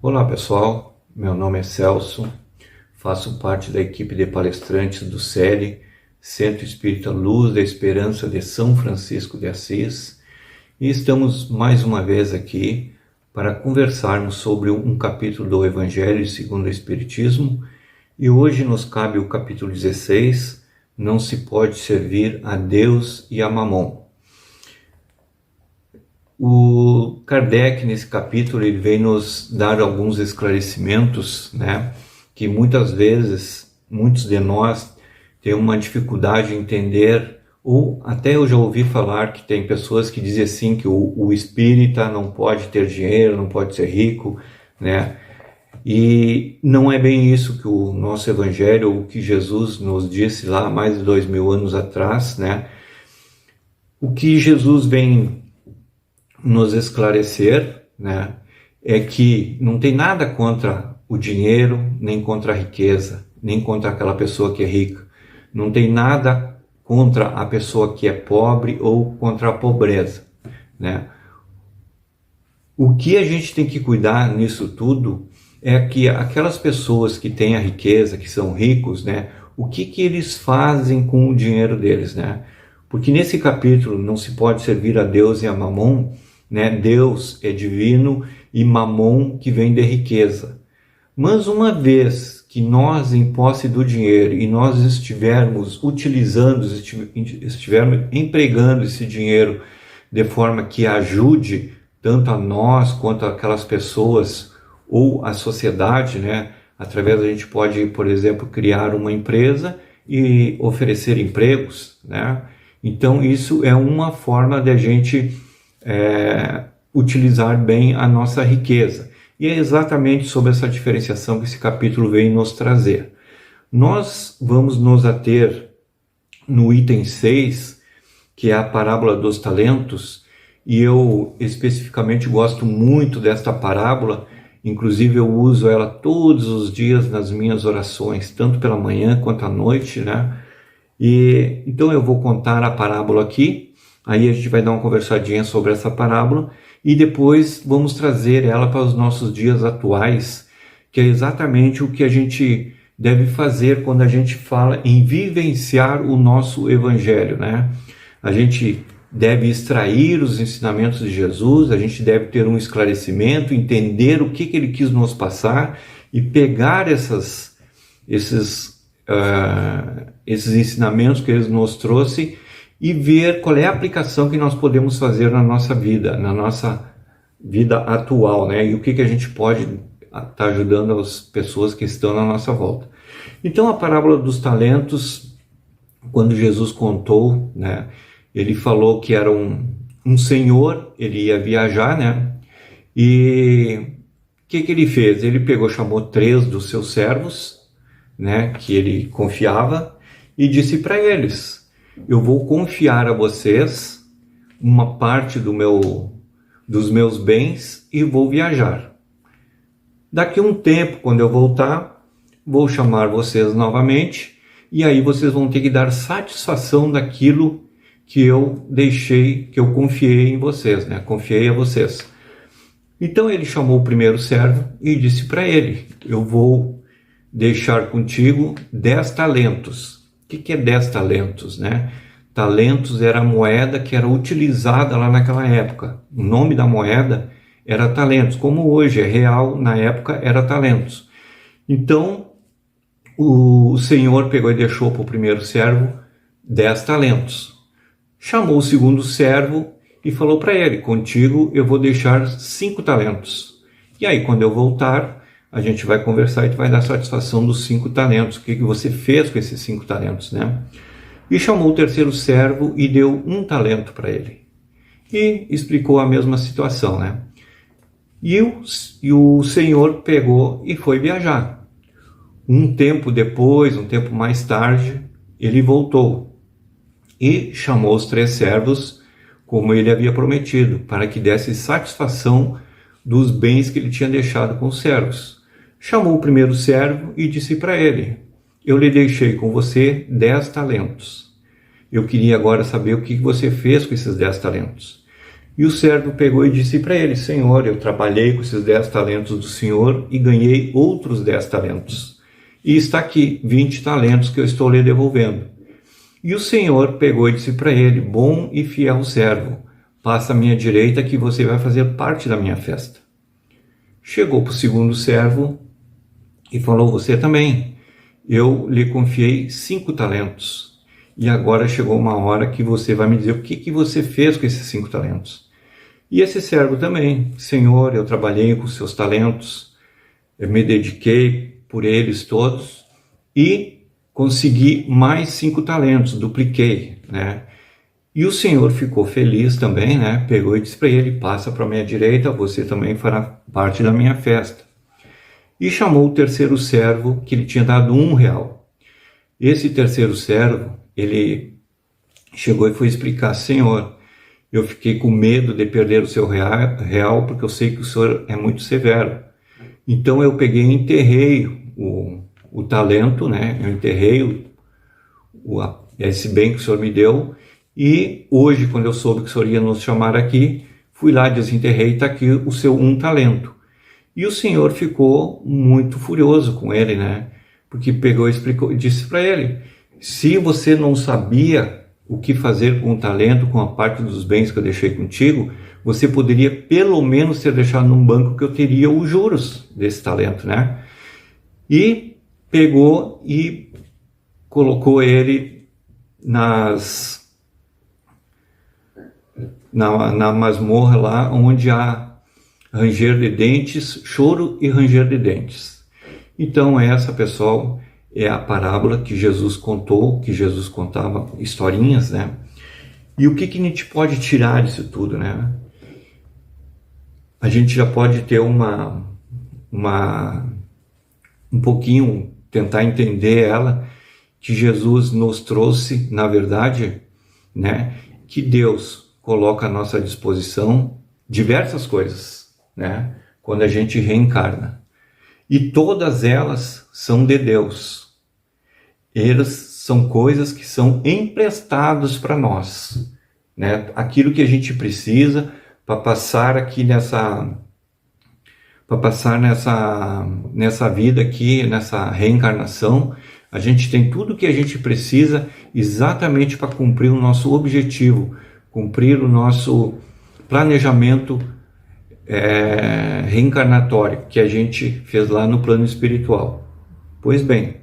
Olá pessoal, meu nome é Celso, faço parte da equipe de palestrantes do CELE, Centro Espírita Luz da Esperança de São Francisco de Assis, e estamos mais uma vez aqui para conversarmos sobre um capítulo do Evangelho segundo o Espiritismo, e hoje nos cabe o capítulo 16, Não se pode servir a Deus e a Mamon. O Kardec, nesse capítulo, ele vem nos dar alguns esclarecimentos, né, que muitas vezes, muitos de nós têm uma dificuldade em entender, ou até eu já ouvi falar que tem pessoas que dizem assim, que o espírita não pode ter dinheiro, não pode ser rico, né, e não é bem isso que o nosso Evangelho, o que Jesus nos disse lá há mais de 2000 anos atrás, né. O que Jesus vem nos esclarecer, né, é que não tem nada contra o dinheiro, nem contra a riqueza, nem contra aquela pessoa que é rica. Não tem nada contra a pessoa que é pobre ou contra a pobreza, né? O que a gente tem que cuidar nisso tudo é que aquelas pessoas que têm a riqueza, que são ricos, né, o que eles fazem com o dinheiro deles, né? Porque nesse capítulo não se pode servir a Deus e a Mamon, né? Deus é divino e Mamon que vem de riqueza. Mas uma vez que nós, em posse do dinheiro, e nós estivermos utilizando, estivermos empregando esse dinheiro de forma que ajude tanto a nós quanto aquelas pessoas ou a sociedade, né? Através a gente pode, por exemplo, criar uma empresa e oferecer empregos, né? Então isso é uma forma de a gente utilizar bem a nossa riqueza. E é exatamente sobre essa diferenciação que esse capítulo vem nos trazer. Nós vamos nos ater no item 6, que é a parábola dos talentos, e eu especificamente gosto muito desta parábola, inclusive eu uso ela todos os dias nas minhas orações, tanto pela manhã quanto à noite, né? E então eu vou contar a parábola aqui. Aí a gente vai dar uma conversadinha sobre essa parábola e depois vamos trazer ela para os nossos dias atuais, que é exatamente o que a gente deve fazer quando a gente fala em vivenciar o nosso Evangelho, né? A gente deve extrair os ensinamentos de Jesus, a gente deve ter um esclarecimento, entender o que ele quis nos passar e pegar esses ensinamentos que ele nos trouxe e ver qual é a aplicação que nós podemos fazer na nossa vida atual, né? E o que a gente pode estar ajudando as pessoas que estão na nossa volta. Então, a parábola dos talentos, quando Jesus contou, né? Ele falou que era um senhor, ele ia viajar, né? E o que ele fez? Ele chamou 3 dos seus servos, né? Que ele confiava, e disse para eles: eu vou confiar a vocês uma parte dos meus bens e vou viajar. Daqui a um tempo, quando eu voltar, vou chamar vocês novamente e aí vocês vão ter que dar satisfação daquilo que eu deixei, que eu confiei em vocês, né? Confiei a vocês. Então ele chamou o primeiro servo e disse para ele: eu vou deixar contigo 10 talentos. O que é 10 talentos, né? Talentos era a moeda que era utilizada lá naquela época. O nome da moeda era talentos, como hoje é real, na época era talentos. Então, o Senhor pegou e deixou para o primeiro servo 10 talentos. Chamou o segundo servo e falou para ele: contigo eu vou deixar 5 talentos. E aí, quando eu voltar, a gente vai conversar e tu vai dar satisfação dos 5 talentos. O que você fez com esses 5 talentos, né? E chamou o terceiro servo e deu 1 talento para ele. E explicou a mesma situação, né? E o Senhor pegou e foi viajar. Um tempo depois, um tempo mais tarde, ele voltou e chamou os 3 servos, como ele havia prometido, para que desse satisfação dos bens que ele tinha deixado com os servos. Chamou o primeiro servo e disse para ele: eu lhe deixei com você 10 talentos. Eu queria agora saber o que você fez com esses 10 talentos. E o servo pegou e disse para ele: Senhor, eu trabalhei com esses 10 talentos do Senhor e ganhei outros 10 talentos. E está aqui 20 talentos que eu estou lhe devolvendo. E o Senhor pegou e disse para ele: bom e fiel servo, passa à minha direita que você vai fazer parte da minha festa. Chegou para o segundo servo e falou: você também. Eu lhe confiei 5 talentos. E agora chegou uma hora que você vai me dizer o que você fez com esses 5 talentos. E esse servo também: Senhor, eu trabalhei com os seus talentos, eu me dediquei por eles todos e consegui mais 5 talentos, dupliquei, né? E o Senhor ficou feliz também, né? Pegou e disse para ele: passa para a minha direita, você também fará parte da minha festa. E chamou o terceiro servo, que lhe tinha dado R$1. Esse terceiro servo, ele chegou e foi explicar: Senhor, eu fiquei com medo de perder o seu real, porque eu sei que o Senhor é muito severo. Então eu peguei e enterrei o talento, né? Eu enterrei esse bem que o Senhor me deu. E hoje, quando eu soube que o Senhor ia nos chamar aqui, fui lá, desenterrei, está aqui o seu 1 talento. E o Senhor ficou muito furioso com ele, né? Porque pegou e explicou, disse para ele: se você não sabia o que fazer com o talento, com a parte dos bens que eu deixei contigo, você poderia pelo menos ter deixado num banco que eu teria os juros desse talento, né? E pegou e colocou ele na masmorra lá, onde há ranger de dentes, choro e ranger de dentes. Então essa, pessoal, é a parábola que Jesus contou, que Jesus contava historinhas, né? E o que a gente pode tirar disso tudo, né? A gente já pode ter um pouquinho, tentar entender ela, que Jesus nos trouxe, na verdade, né? Que Deus coloca à nossa disposição diversas coisas, né? Quando a gente reencarna. E todas elas são de Deus. Elas são coisas que são emprestadas para nós, né? Aquilo que a gente precisa para passar aqui nessa vida aqui, nessa reencarnação. A gente tem tudo que a gente precisa exatamente para cumprir o nosso objetivo, cumprir o nosso planejamento reencarnatório que a gente fez lá no plano espiritual. Pois bem,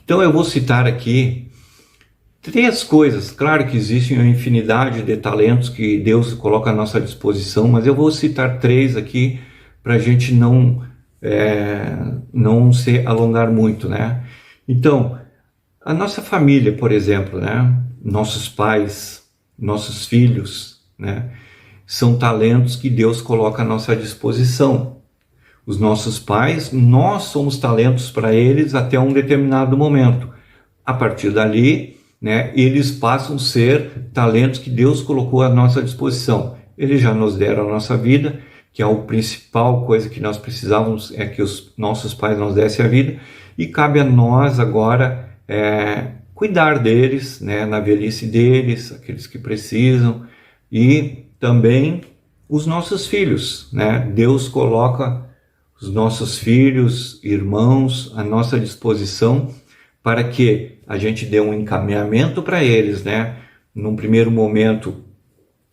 então eu vou citar aqui 3 coisas. Claro que existem uma infinidade de talentos que Deus coloca à nossa disposição, mas eu vou citar 3 aqui para a gente não se alongar muito, né? Então, a nossa família, por exemplo, né? Nossos pais, nossos filhos, né? São talentos que Deus coloca à nossa disposição. Os nossos pais, nós somos talentos para eles até um determinado momento. A partir dali, né, eles passam a ser talentos que Deus colocou à nossa disposição. Eles já nos deram a nossa vida, que é a principal coisa que nós precisávamos, é que os nossos pais nos dessem a vida, e cabe a nós agora cuidar deles, né, na velhice deles, aqueles que precisam, e também os nossos filhos, né? Deus coloca os nossos filhos, irmãos, à nossa disposição para que a gente dê um encaminhamento para eles, né? Num primeiro momento,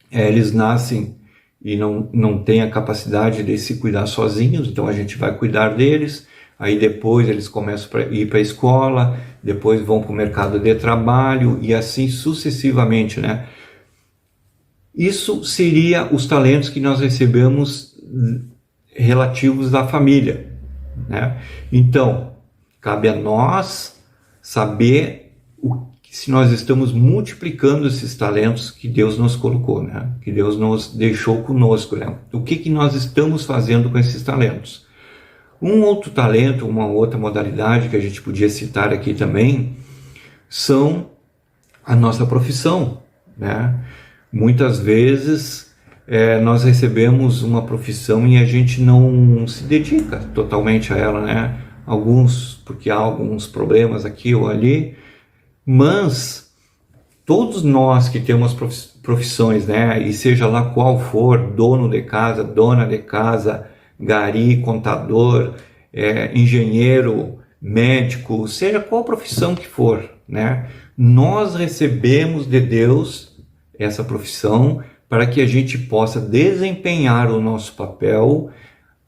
eles nascem e não têm a capacidade de se cuidar sozinhos, então a gente vai cuidar deles. Aí depois eles começam a ir para a escola, depois vão para o mercado de trabalho e assim sucessivamente, né? Isso seria os talentos que nós recebemos relativos à família, né? Então, cabe a nós saber se nós estamos multiplicando esses talentos que Deus nos colocou, né? Que Deus nos deixou conosco, né? O que nós estamos fazendo com esses talentos? Um outro talento, uma outra modalidade que a gente podia citar aqui também, são a nossa profissão, né? Muitas vezes nós recebemos uma profissão e a gente não se dedica totalmente a ela, né? Alguns, porque há alguns problemas aqui ou ali, mas todos nós que temos profissões, né? E seja lá qual for, dono de casa, dona de casa, gari, contador, engenheiro, médico, seja qual profissão que for, né? Nós recebemos de Deus essa profissão para que a gente possa desempenhar o nosso papel,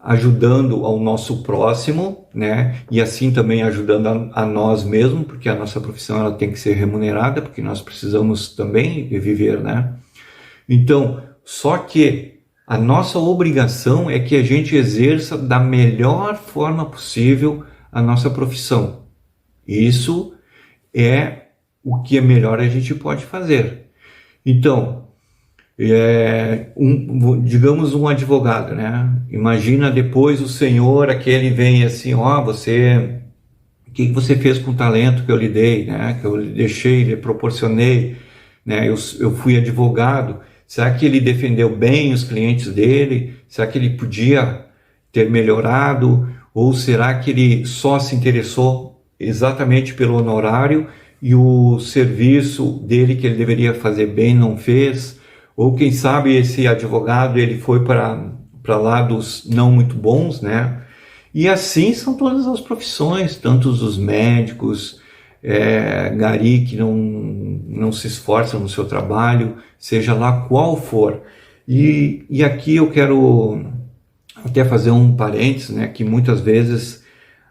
ajudando ao nosso próximo, né? E assim também ajudando a nós mesmos, porque a nossa profissão ela tem que ser remunerada, porque nós precisamos também viver, né? Então, só que a nossa obrigação é que a gente exerça da melhor forma possível a nossa profissão. Isso é o que é melhor a gente pode fazer. Então, digamos um advogado, né? Imagina depois o senhor, aquele vem assim, ó, o que você fez com o talento que eu lhe dei, né? Que eu lhe deixei, lhe proporcionei, né? Eu fui advogado. Será que ele defendeu bem os clientes dele? Será que ele podia ter melhorado? Ou será que ele só se interessou exatamente pelo honorário e o serviço dele que ele deveria fazer bem não fez? Ou quem sabe esse advogado ele foi para lados não muito bons, né? E assim são todas as profissões, tanto os médicos, gari que não se esforçam no seu trabalho, seja lá qual for. E aqui eu quero até fazer um parênteses, né? Que muitas vezes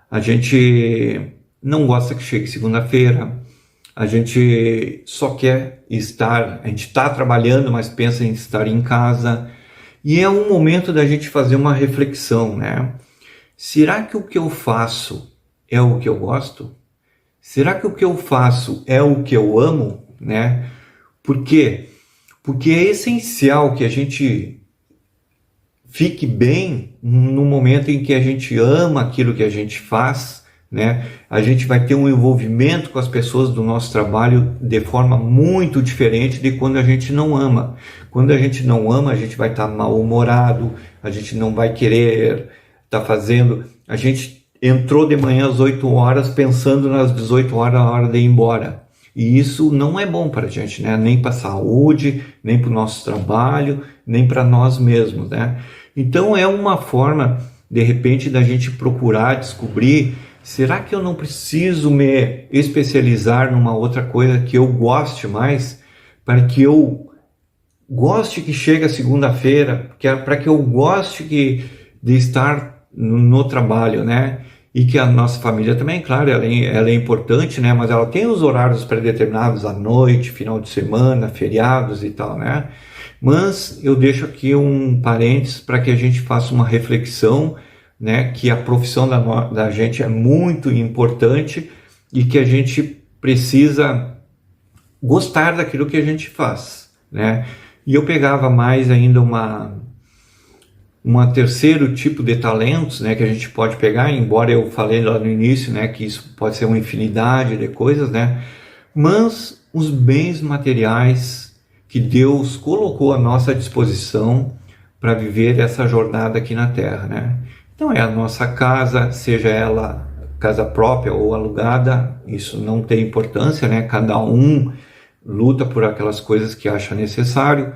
a gente não gosta que chegue segunda-feira, a gente só quer estar, a gente está trabalhando, mas pensa em estar em casa. E é um momento da gente fazer uma reflexão, né? Será que o que eu faço é o que eu gosto? Será que o que eu faço é o que eu amo, né? Por quê? Porque é essencial que a gente fique bem no momento em que a gente ama aquilo que a gente faz, né? A gente vai ter um envolvimento com as pessoas do nosso trabalho de forma muito diferente de quando a gente não ama. Quando a gente não ama, a gente vai estar mal-humorado, a gente não vai querer estar fazendo. A gente entrou de manhã às 8 horas pensando nas 18 horas a hora de ir embora. E isso não é bom para a gente, né? Nem para a saúde, nem para o nosso trabalho, nem para nós mesmos, né? Então é uma forma, de repente, da gente procurar descobrir: será que eu não preciso me especializar numa outra coisa que eu goste mais, para que eu goste que chega segunda-feira, para que eu goste de estar no trabalho, né? E que a nossa família também, claro, ela é importante, né? Mas ela tem os horários pré-determinados à noite, final de semana, feriados e tal, né? Mas eu deixo aqui um parênteses para que a gente faça uma reflexão, né, que a profissão da gente é muito importante e que a gente precisa gostar daquilo que a gente faz, né? E eu pegava mais ainda um terceiro tipo de talentos, né, que a gente pode pegar, embora eu falei lá no início, né, que isso pode ser uma infinidade de coisas, né? Mas os bens materiais que Deus colocou à nossa disposição para viver essa jornada aqui na Terra, né? Então é a nossa casa, seja ela casa própria ou alugada, isso não tem importância, né? Cada um luta por aquelas coisas que acha necessário.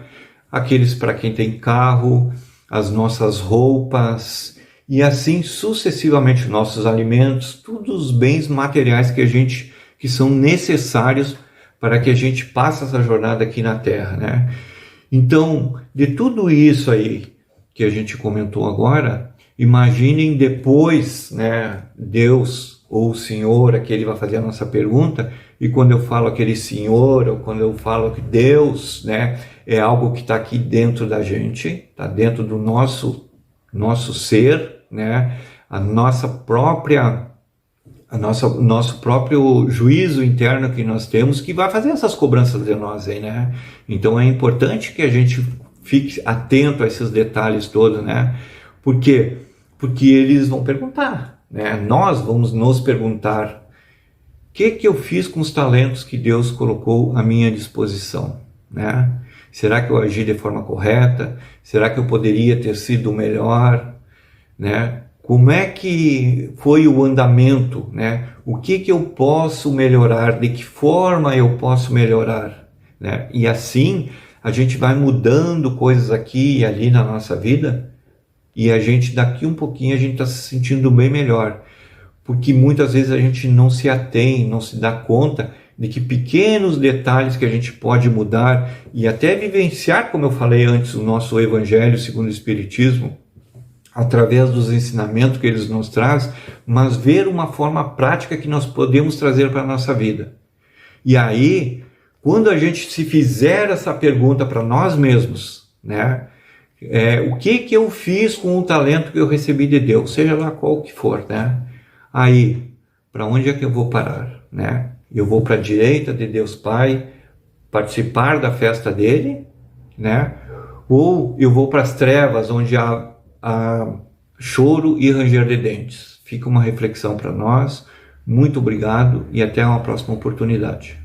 Aqueles para quem tem carro, as nossas roupas e assim sucessivamente nossos alimentos, todos os bens materiais que são necessários para que a gente passe essa jornada aqui na Terra, né? Então, de tudo isso aí que a gente comentou agora, imaginem depois, né, Deus ou o Senhor, aquele vai fazer a nossa pergunta, e quando eu falo aquele Senhor, ou quando eu falo que Deus, né, é algo que está aqui dentro da gente, está dentro do nosso ser, né, nosso próprio juízo interno que nós temos, que vai fazer essas cobranças de nós aí, né? Então é importante que a gente fique atento a esses detalhes todos, né? Por quê? Porque eles vão perguntar, né? Nós vamos nos perguntar: o que eu fiz com os talentos que Deus colocou à minha disposição, né? Será que eu agi de forma correta? Será que eu poderia ter sido melhor, né? Como é que foi o andamento, né? O que eu posso melhorar? De que forma eu posso melhorar, né? E assim a gente vai mudando coisas aqui e ali na nossa vida e a gente, daqui um pouquinho, a gente está se sentindo bem melhor. Porque muitas vezes a gente não se atém, não se dá conta de que pequenos detalhes que a gente pode mudar e até vivenciar, como eu falei antes, o nosso Evangelho segundo o Espiritismo, através dos ensinamentos que eles nos trazem, mas ver uma forma prática que nós podemos trazer para a nossa vida. E aí, quando a gente se fizer essa pergunta para nós mesmos, né? O que eu fiz com o talento que eu recebi de Deus, seja lá qual que for, né? Aí, para onde é que eu vou parar, né? Eu vou para a direita de Deus Pai, participar da festa dele, né? Ou eu vou para as trevas, onde há choro e ranger de dentes. Fica uma reflexão para nós. Muito obrigado e até uma próxima oportunidade.